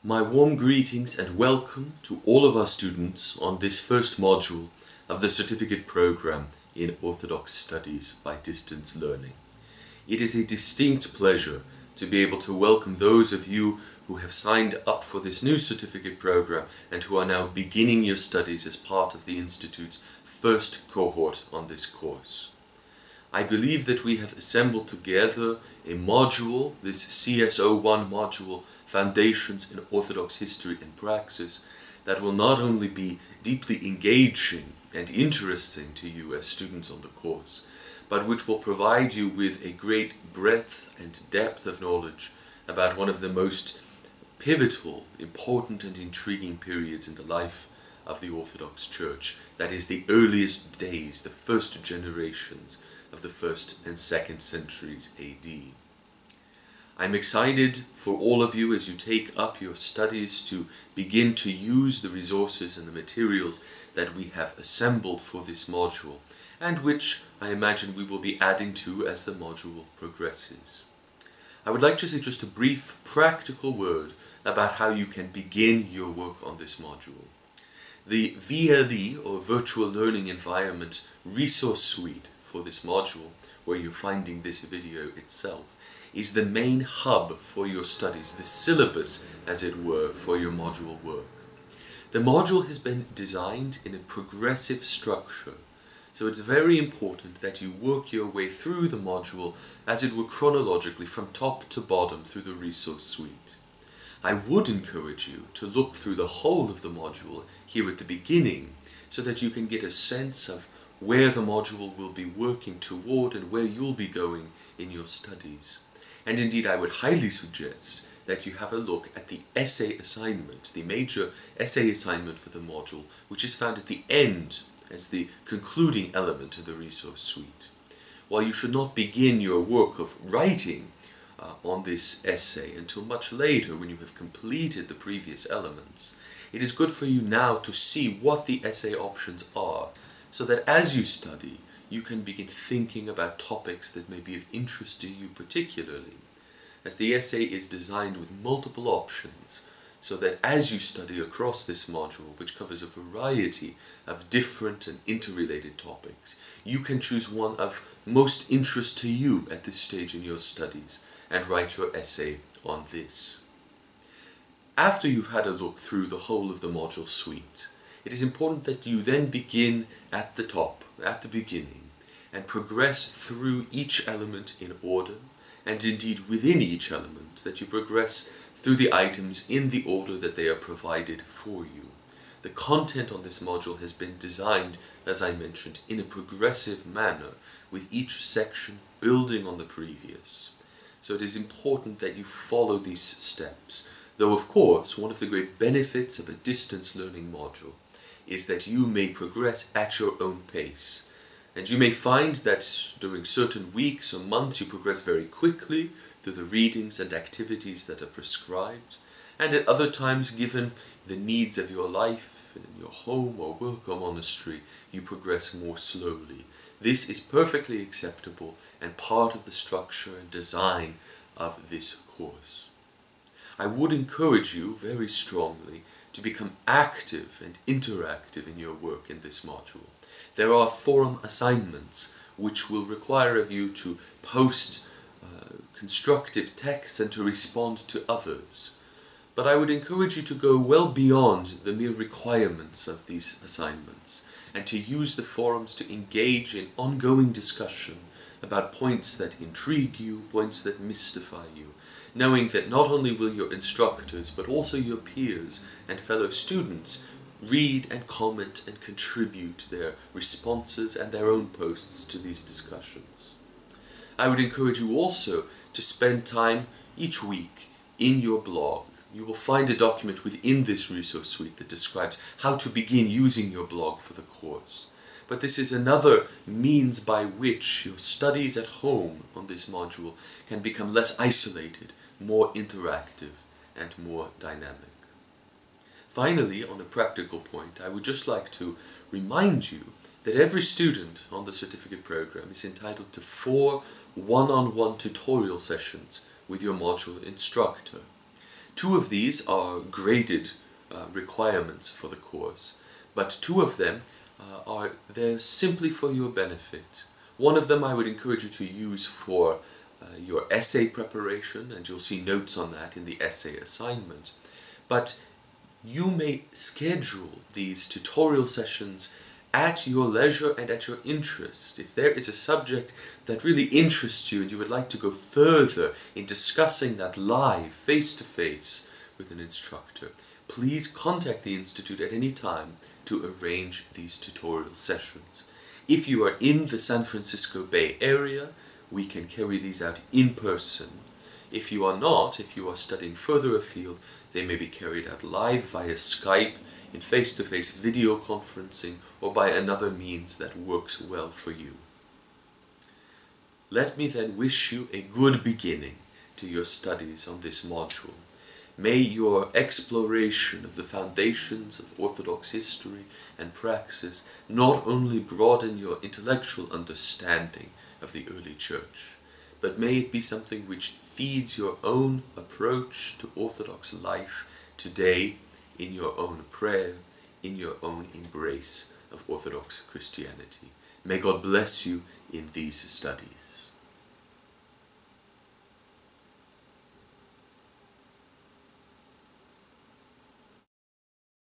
My warm greetings and welcome to all of our students on this first module of the certificate program in Orthodox Studies by Distance Learning. It is a distinct pleasure to be able to welcome those of you who have signed up for this new certificate program and who are now beginning your studies as part of the Institute's first cohort on this course. I believe that we have assembled together a module, this CS01 module, Foundations in Orthodox History and Praxis, that will not only be deeply engaging and interesting to you as students on the course, but which will provide you with a great breadth and depth of knowledge about one of the most pivotal, important and intriguing periods in the life of the Orthodox Church, that is the earliest days, the first generations of the 1st and 2nd centuries AD. I'm excited for all of you as you take up your studies to begin to use the resources and the materials that we have assembled for this module, and which I imagine we will be adding to as the module progresses. I would like to say just a brief practical word about how you can begin your work on this module. The VLE, or Virtual Learning Environment, resource suite for this module, where you're finding this video itself, is the main hub for your studies, the syllabus, as it were, for your module work. The module has been designed in a progressive structure, so it's very important that you work your way through the module, as it were chronologically, from top to bottom through the resource suite. I would encourage you to look through the whole of the module here at the beginning, so that you can get a sense of where the module will be working toward and where you'll be going in your studies. And indeed, I would highly suggest that you have a look at the essay assignment, the major essay assignment for the module, which is found at the end as the concluding element in the resource suite. While you should not begin your work of writing on this essay until much later, when you have completed the previous elements, it is good for you now to see what the essay options are, so that as you study, you can begin thinking about topics that may be of interest to you particularly, as the essay is designed with multiple options, so that as you study across this module, which covers a variety of different and interrelated topics, you can choose one of most interest to you at this stage in your studies and write your essay on this. After you've had a look through the whole of the module suite, it is important that you then begin at the top, at the beginning, and progress through each element in order, and indeed within each element, that you progress through the items in the order that they are provided for you. The content on this module has been designed, as I mentioned, in a progressive manner, with each section building on the previous. So it is important that you follow these steps, though of course one of the great benefits of a distance learning module is that you may progress at your own pace. And you may find that during certain weeks or months you progress very quickly through the readings and activities that are prescribed, and at other times, given the needs of your life, in your home or work or monastery, you progress more slowly. This is perfectly acceptable and part of the structure and design of this course. I would encourage you very strongly to become active and interactive in your work in this module. There are forum assignments which will require of you to post constructive texts and to respond to others. But I would encourage you to go well beyond the mere requirements of these assignments and to use the forums to engage in ongoing discussion about points that intrigue you, points that mystify you, knowing that not only will your instructors but also your peers and fellow students read and comment and contribute their responses and their own posts to these discussions. I would encourage you also to spend time each week in your blog. You will find a document within this resource suite that describes how to begin using your blog for the course. But this is another means by which your studies at home on this module can become less isolated, more interactive, and more dynamic. Finally, on a practical point, I would just like to remind you that every student on the certificate program is entitled to 4 one-on-one tutorial sessions with your module instructor. Two of these are graded requirements for the course, but two of them are there simply for your benefit. One of them I would encourage you to use for your essay preparation, and you'll see notes on that in the essay assignment. But you may schedule these tutorial sessions at your leisure and at your interest. If there is a subject that really interests you and you would like to go further in discussing that live, face-to-face with an instructor, please contact the Institute at any time to arrange these tutorial sessions. If you are in the San Francisco Bay Area, we can carry these out in person. If you are not, if you are studying further afield, they may be carried out live via Skype, in face-to-face video conferencing, or by another means that works well for you. Let me then wish you a good beginning to your studies on this module. May your exploration of the foundations of Orthodox history and praxis not only broaden your intellectual understanding of the early Church, but may it be something which feeds your own approach to Orthodox life today, in your own prayer, in your own embrace of Orthodox Christianity. May God bless you in these studies.